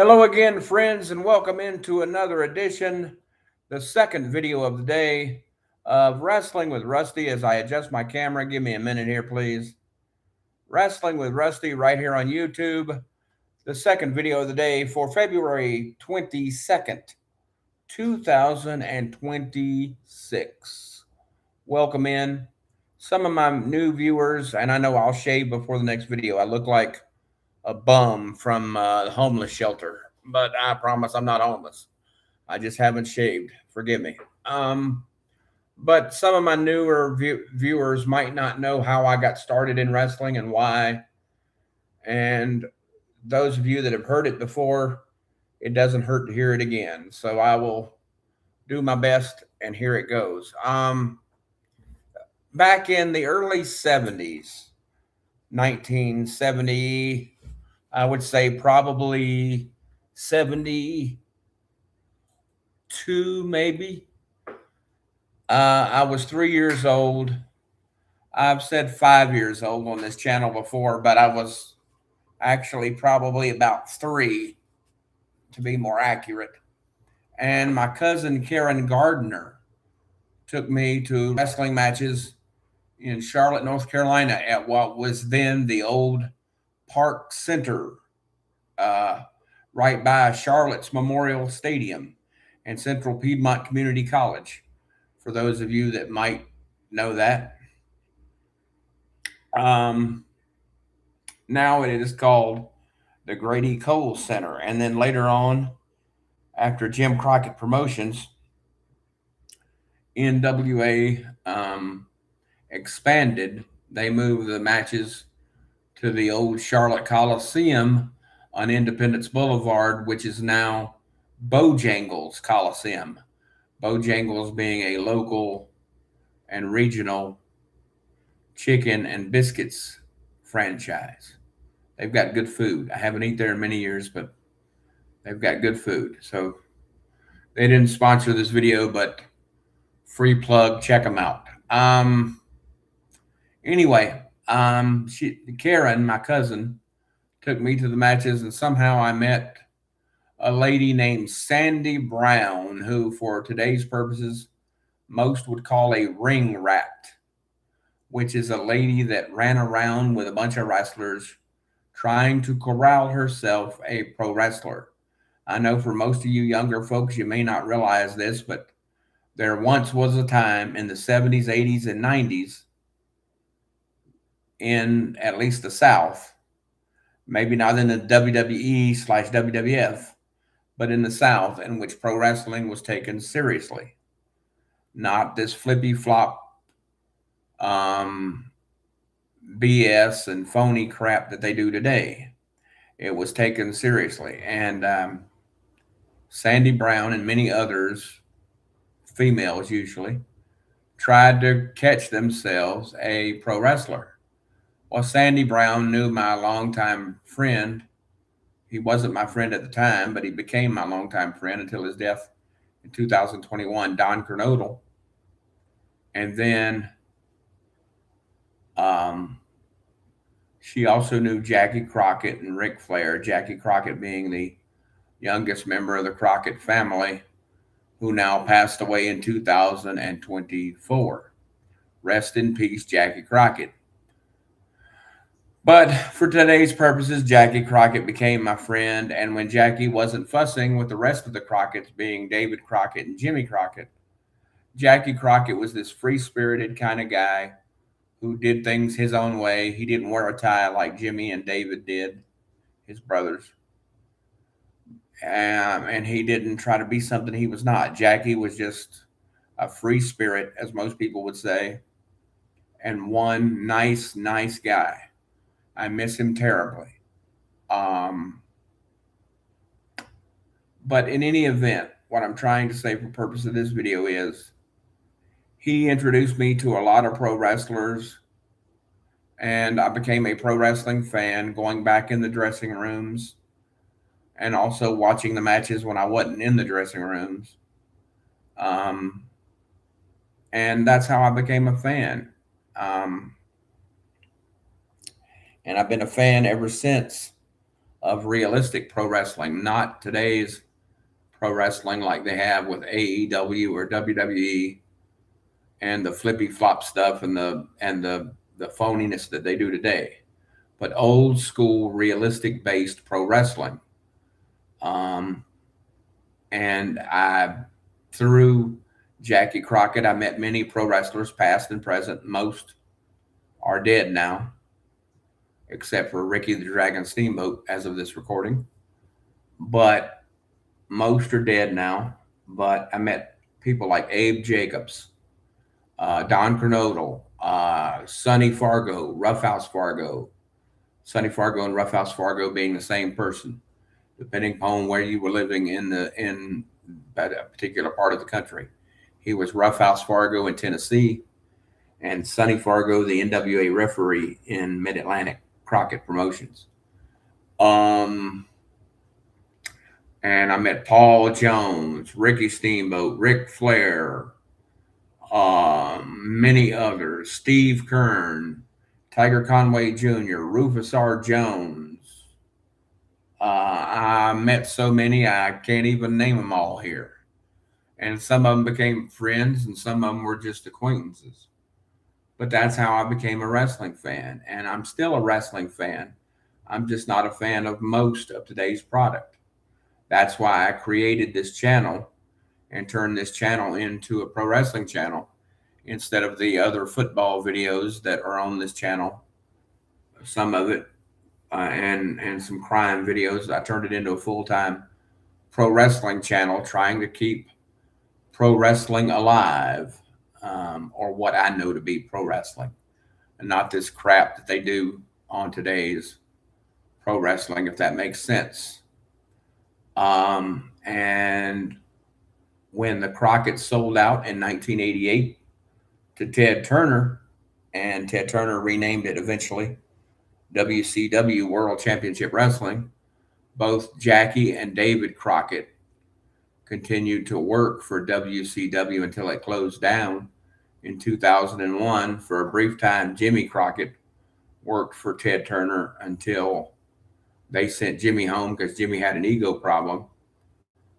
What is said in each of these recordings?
Hello again, friends, and welcome into another edition, the second video of the day of Wrestling with Rusty. As I adjust my camera, give me a minute here, please. Wrestling with Rusty right here on YouTube, the second video of the day for February 22nd, 2026. Welcome in. Some of my new viewers, and I know I'll shave before the next video. I look like a bum from the homeless shelter, but I promise I'm not homeless. I just haven't shaved. Forgive me. But some of my newer viewers might not know how I got started in wrestling and why. And those of you that have heard it before, it doesn't hurt to hear it again. So I will do my best, and here it goes. Back in the early 70s, 1970, I would say probably 72, maybe. I was 3 years old. I've said 5 years old on this channel before, but I was actually probably about three to be more accurate. And my cousin Karen Gardner took me to wrestling matches in Charlotte, North Carolina at what was then the old Park Center, right by Charlotte's Memorial Stadium and Central Piedmont Community College, for those of you that might know that. Now it is called the Grady Cole Center. And then later on, after Jim Crockett Promotions, NWA expanded, they moved the matches to the old Charlotte Coliseum on Independence Boulevard, which is now Bojangles Coliseum. Bojangles being a local and regional chicken and biscuits franchise. They've got good food. I haven't eaten there in many years, but they've got good food. So they didn't sponsor this video, but free plug, check them out. Anyway, Karen, my cousin, took me to the matches, and somehow I met a lady named Sandy Brown, who, for today's purposes, most would call a ring rat, which is a lady that ran around with a bunch of wrestlers trying to corral herself a pro wrestler. I know for most of you younger folks, you may not realize this, but there once was a time in the 70s, 80s, and 90s in at least the South, maybe not in the WWE/WWF, but in the South, in which pro wrestling was taken seriously. Not this flippy flop BS and phony crap that they do today. It was taken seriously. And Sandy Brown and many others, females usually, tried to catch themselves a pro wrestler. Well, Sandy Brown knew my longtime friend. He wasn't my friend at the time, but he became my longtime friend until his death in 2021, Don Kernodle. And then she also knew Jackie Crockett and Ric Flair, Jackie Crockett being the youngest member of the Crockett family, who now passed away in 2024. Rest in peace, Jackie Crockett. But for today's purposes, Jackie Crockett became my friend. And when Jackie wasn't fussing with the rest of the Crockett's, being David Crockett and Jimmy Crockett, Jackie Crockett was this free-spirited kind of guy who did things his own way. He didn't wear a tie like Jimmy and David did, his brothers. And he didn't try to be something he was not. Jackie was just a free spirit, as most people would say, and one nice guy. I miss him terribly. But in any event, what I'm trying to say for the purpose of this video is he introduced me to a lot of pro wrestlers, and I became a pro wrestling fan, going back in the dressing rooms and also watching the matches when I wasn't in the dressing rooms. And that's how I became a fan. And I've been a fan ever since. of realistic pro wrestling, not today's pro wrestling like they have with AEW or WWE and the flippy flop stuff and the phoniness that they do today, but old school realistic based pro wrestling. Um, and I through Jackie Crockett, I met many pro wrestlers, past and present. Most are dead now, except for Ricky the Dragon Steamboat as of this recording. But most are dead now. But I met people like Abe Jacobs, Don Kernodle, Sonny Fargo, Roughhouse Fargo. Sonny Fargo and Roughhouse Fargo being the same person, depending upon where you were living in that particular part of the country. He was Roughhouse Fargo in Tennessee, and Sonny Fargo, the NWA referee in Mid Atlantic Crockett Promotions. And I met Paul Jones, Ricky Steamboat, Ric Flair, many others, Steve Kern, Tiger Conway Jr., Rufus R. Jones. I met so many, I can't even name them all here. And some of them became friends, and some of them were just acquaintances. But that's how I became a wrestling fan. And I'm still a wrestling fan. I'm just not a fan of most of today's product. That's why I created this channel and turned this channel into a pro wrestling channel instead of the other football videos that are on this channel. Some of it and some crime videos. I turned it into a full-time pro wrestling channel, trying to keep pro wrestling alive, or what I know to be pro wrestling, and not this crap that they do on today's pro wrestling, if that makes sense. And when the Crockett sold out in 1988 to Ted Turner, and Ted Turner renamed it eventually WCW World Championship Wrestling, both Jackie and David Crockett continued to work for WCW until it closed down in 2001. For a brief time, Jimmy Crockett worked for Ted Turner until they sent Jimmy home because Jimmy had an ego problem.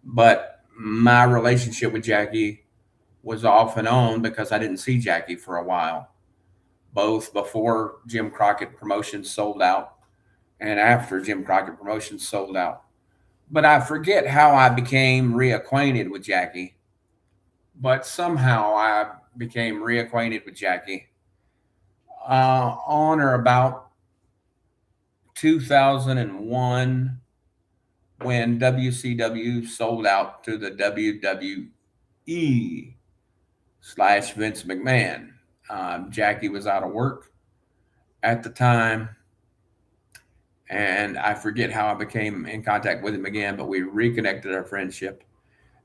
But my relationship with Jackie was off and on because I didn't see Jackie for a while, both before Jim Crockett Promotions sold out and after Jim Crockett Promotions sold out. But I forget how I became reacquainted with Jackie. But somehow I became reacquainted with Jackie on or about 2001, when WCW sold out to the WWE / Vince McMahon. Jackie was out of work at the time, and I forget how I became in contact with him again, but we reconnected our friendship,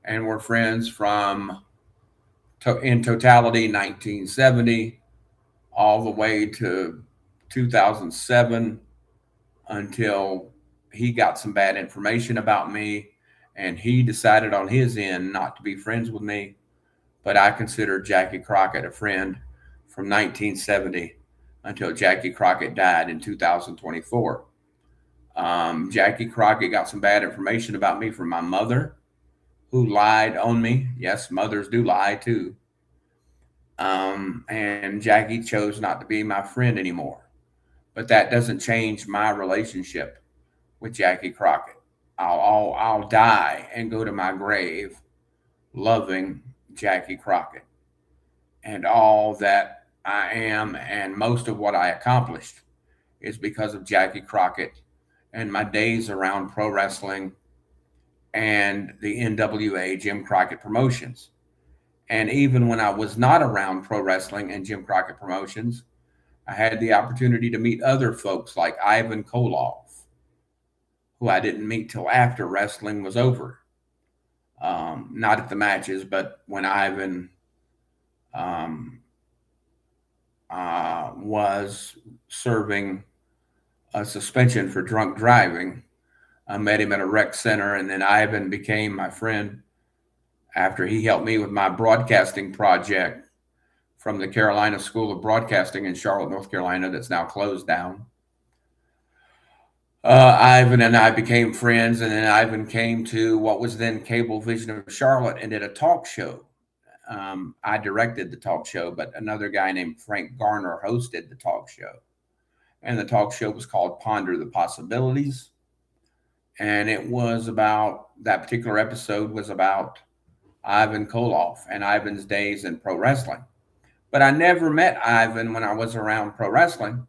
and we're friends from in totality 1970 all the way to 2007, until he got some bad information about me and he decided on his end not to be friends with me. But I consider Jackie Crockett a friend from 1970 until Jackie Crockett died in 2024. Jackie Crockett got some bad information about me from my mother, who lied on me. Yes, mothers do lie too. And Jackie chose not to be my friend anymore. But that doesn't change my relationship with Jackie Crockett. I'll die and go to my grave loving Jackie Crockett and all that I am, and most of what I accomplished is because of Jackie Crockett and my days around pro wrestling and the NWA Jim Crockett Promotions. And even when I was not around pro wrestling and Jim Crockett Promotions, I had the opportunity to meet other folks like Ivan Koloff, who I didn't meet till after wrestling was over. Not at the matches, but when Ivan was serving a suspension for drunk driving. I met him at a rec center, and then Ivan became my friend after he helped me with my broadcasting project from the Carolina School of Broadcasting in Charlotte, North Carolina, that's now closed down. Ivan and I became friends, and then Ivan came to what was then Cablevision of Charlotte and did a talk show. I directed the talk show, but another guy named Frank Garner hosted the talk show. And the talk show was called Ponder the Possibilities. And it was about that particular episode was about Ivan Koloff and Ivan's days in pro wrestling. But I never met Ivan when I was around pro wrestling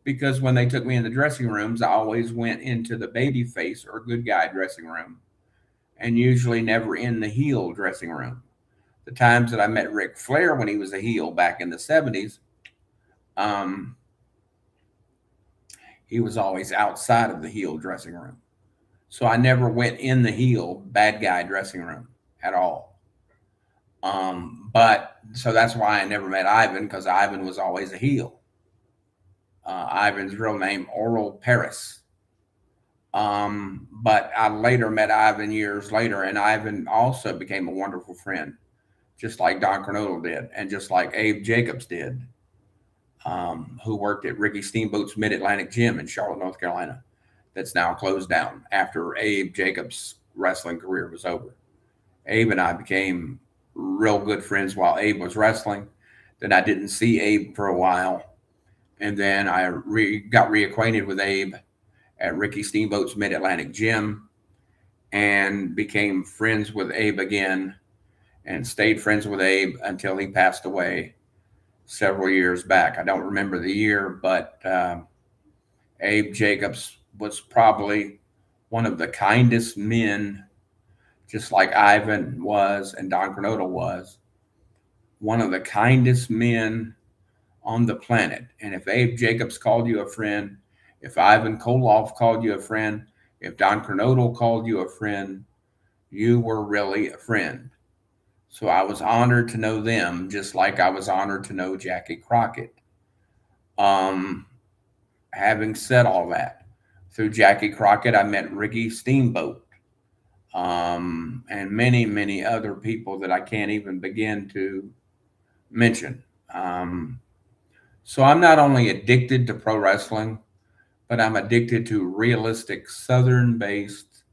because when they took me in the dressing rooms, I always went into the baby face or good guy dressing room and usually never in the heel dressing room. The times that I met Ric Flair when he was a heel back in the 70s, um, he was always outside of the heel dressing room. So I never went in the heel bad guy dressing room at all. But so that's why I never met Ivan because Ivan was always a heel. Ivan's real name, Oral Paris. But I later met Ivan years later, and Ivan also became a wonderful friend, just like Don Cornolo did, and just like Abe Jacobs did, who worked at Ricky Steamboat's Mid Atlantic Gym in Charlotte, North Carolina, that's now closed down after Abe Jacobs' wrestling career was over. Abe and I became real good friends while Abe was wrestling. Then I didn't see Abe for a while. And then I got reacquainted with Abe at Ricky Steamboat's Mid Atlantic Gym and became friends with Abe again and stayed friends with Abe until he passed away several years back. I don't remember the year, but Abe Jacobs was probably one of the kindest men, just like Ivan was and Don Cornado was, one of the kindest men on the planet. And if Abe Jacobs called you a friend, if Ivan Koloff called you a friend, if Don Cornado called you a friend, you were really a friend. So I was honored to know them, just like I was honored to know Jackie Crockett. Um, Having said all that, through Jackie Crockett, I met Ricky Steamboat, and many, many other people that I can't even begin to mention. Um, so I'm not only addicted to pro wrestling, but I'm addicted to realistic Southern based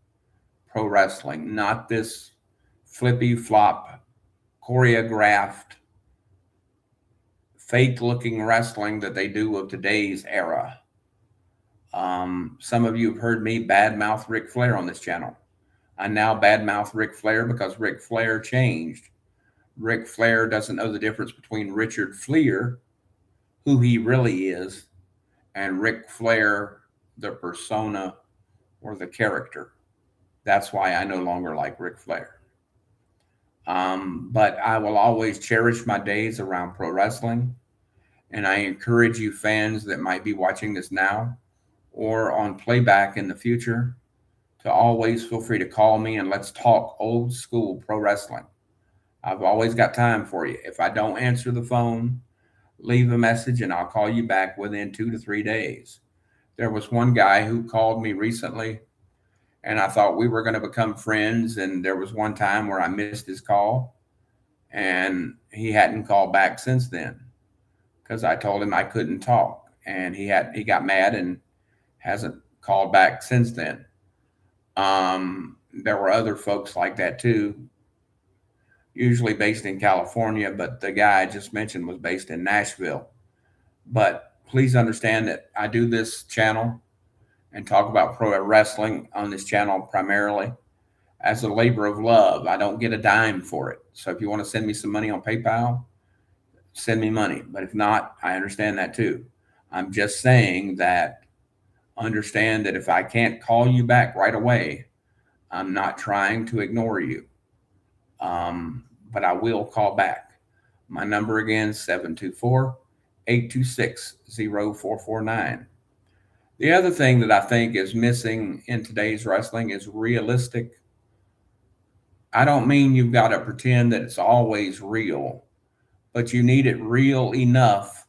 pro wrestling, not this flippy flop, choreographed, fake looking wrestling that they do of today's era. Some of you have heard me badmouth Ric Flair on this channel. I now badmouth Ric Flair because Ric Flair changed. Ric Flair doesn't know the difference between Richard Fleer, who he really is, and Ric Flair, the persona or the character. That's why I no longer like Ric Flair. But I will always cherish my days around pro wrestling. And I encourage you fans that might be watching this now or on playback in the future to always feel free to call me and let's talk old school pro wrestling. I've always got time for you. If I don't answer the phone, leave a message and I'll call you back within 2 to 3 days. There was one guy who called me recently and I thought we were going to become friends. And there was one time where I missed his call and he hadn't called back since then because I told him I couldn't talk. And he got mad and hasn't called back since then. There were other folks like that too, usually based in California, but the guy I just mentioned was based in Nashville. But please understand that I do this channel and talk about pro wrestling on this channel primarily as a labor of love. I don't get a dime for it. So if you want to send me some money on PayPal, send me money. But if not, I understand that too. I'm just saying that understand that if I can't call you back right away, I'm not trying to ignore you. But I will call back. My number again, 724-826-0449. The other thing that I think is missing in today's wrestling is realistic. I don't mean you've got to pretend that it's always real, but you need it real enough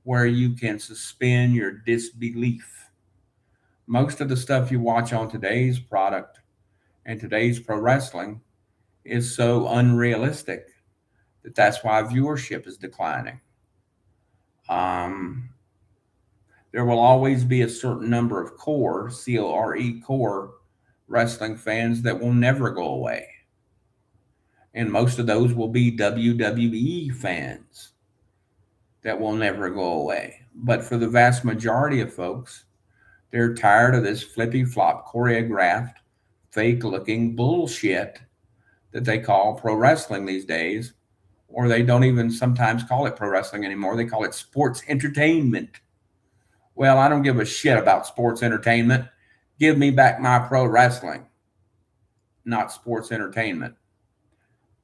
where you can suspend your disbelief. Most of the stuff you watch on today's product and today's pro wrestling is so unrealistic that's why viewership is declining. Um, There will always be a certain number of core, C-O-R-E, core wrestling fans that will never go away. And most of those will be WWE fans that will never go away. But for the vast majority of folks, they're tired of this flippy flop, choreographed, fake looking bullshit that they call pro wrestling these days. Or they don't even sometimes call it pro wrestling anymore. They call it sports entertainment. Well, I don't give a shit about sports entertainment. Give me back my pro wrestling, not sports entertainment.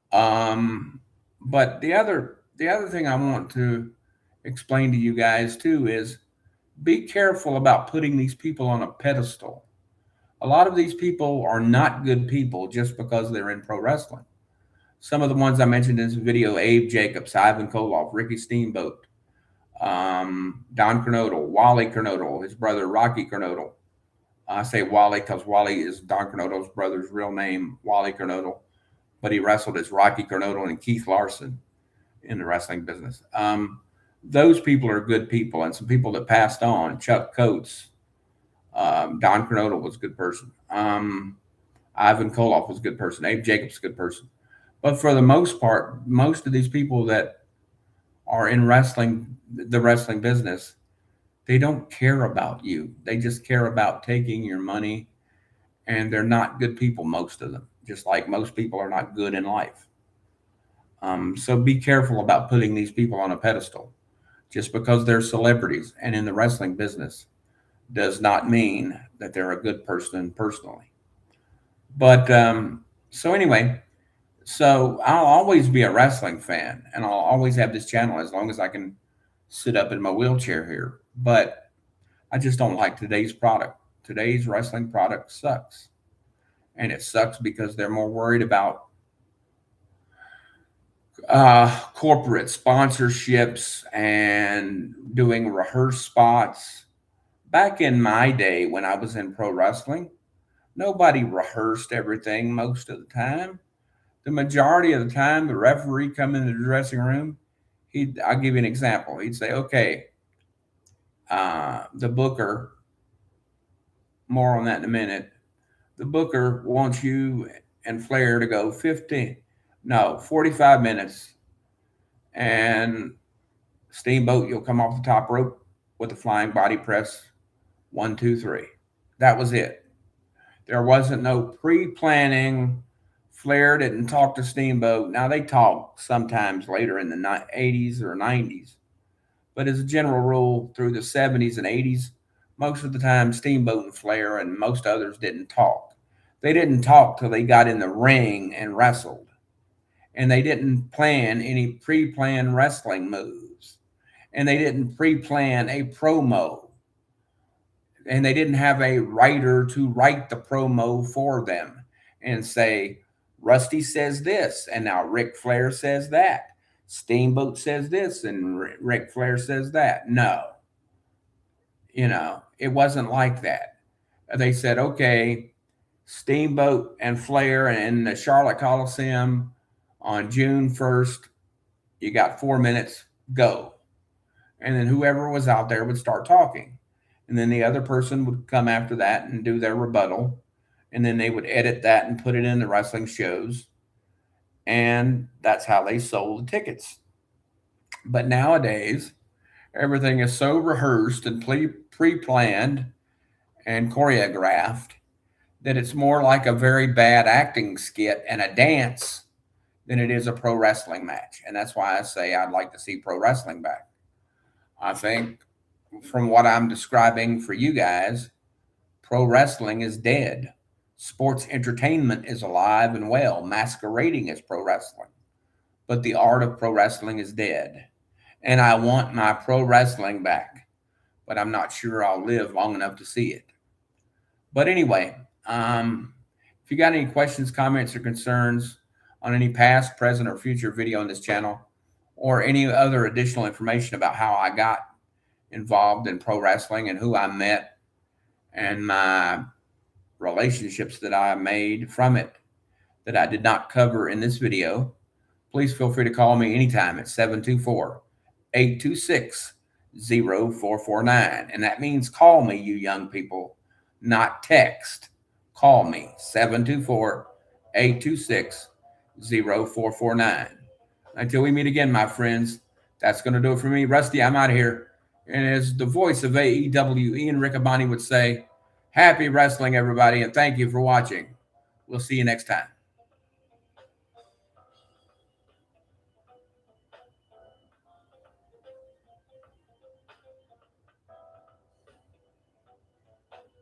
But the other thing I want to explain to you guys too is be careful about putting these people on a pedestal. A lot of these people are not good people just because they're in pro wrestling. Some of the ones I mentioned in this video: Abe Jacobs, Ivan Koloff, Ricky Steamboat, Don Kernodle, Wally Kernodle, his brother Rocky Kernodle. I say Wally because Wally is Don Kernodle's brother's real name, Wally Kernodle, but he wrestled as Rocky Kernodle and Keith Larson in the wrestling business. Those people are good people, and some people that passed on. Chuck Coates, Don Kernodle was a good person. Ivan Koloff was a good person. Abe Jacobs was a good person. But for the most part, most of these people that are in wrestling, the wrestling business, they don't care about you. They just care about taking your money, and they're not good people, most of them, just like most people are not good in life. So be careful about putting these people on a pedestal. Just because they're celebrities and in the wrestling business does not mean that they're a good person personally. But so anyway, so I'll always be a wrestling fan, and I'll always have this channel as long as I can sit up in my wheelchair here. But I just don't like today's product. Today's wrestling product sucks. And it sucks because they're more worried about corporate sponsorships and doing rehearsed spots. Back in my day when I was in pro wrestling, nobody rehearsed everything most of the time. The majority of the time, the referee come in the dressing room. I'll give you an example. He'd say, okay, the booker, more on that in a minute. The booker wants you and Flair to go 45 minutes. And Steamboat, you'll come off the top rope with a flying body press. 1, 2, 3. That was it. There wasn't no pre-planning. Flair didn't talk to Steamboat. Now they talk sometimes later in the 80s or 90s. But as a general rule, through the 70s and 80s, most of the time Steamboat and Flair and most others didn't talk. They didn't talk till they got in the ring and wrestled. And they didn't plan any pre-planned wrestling moves. And they didn't pre-plan a promo. And they didn't have a writer to write the promo for them and say, Rusty says this, and now Ric Flair says that. Steamboat says this, and Ric Flair says that. No. It wasn't like that. They said, okay, Steamboat and Flair in the Charlotte Coliseum on June 1st, you got 4 minutes, go. And then whoever was out there would start talking. And then the other person would come after that and do their rebuttal. And then they would edit that and put it in the wrestling shows. And that's how they sold the tickets. But nowadays, everything is so rehearsed and pre-planned and choreographed that it's more like a very bad acting skit and a dance than it is a pro wrestling match. And that's why I say I'd like to see pro wrestling back. I think from what I'm describing for you guys, pro wrestling is dead. Sports entertainment is alive and well, masquerading as pro wrestling. But the art of pro wrestling is dead. And I want my pro wrestling back, but I'm not sure I'll live long enough to see it. But anyway, if you got any questions, comments, or concerns on any past, present, or future video on this channel, or any other additional information about how I got involved in pro wrestling and who I met and my relationships that I made from it that I did not cover in this video, please feel free to call me anytime at 724-826-06 0449. And that means call me, you young people, not text. Call me, 724-826-0449. Until we meet again, my friends, that's going to do it for me. Rusty, I'm out of here. And as the voice of AEW, Ian Riccaboni would say, happy wrestling, everybody, and thank you for watching. We'll see you next time.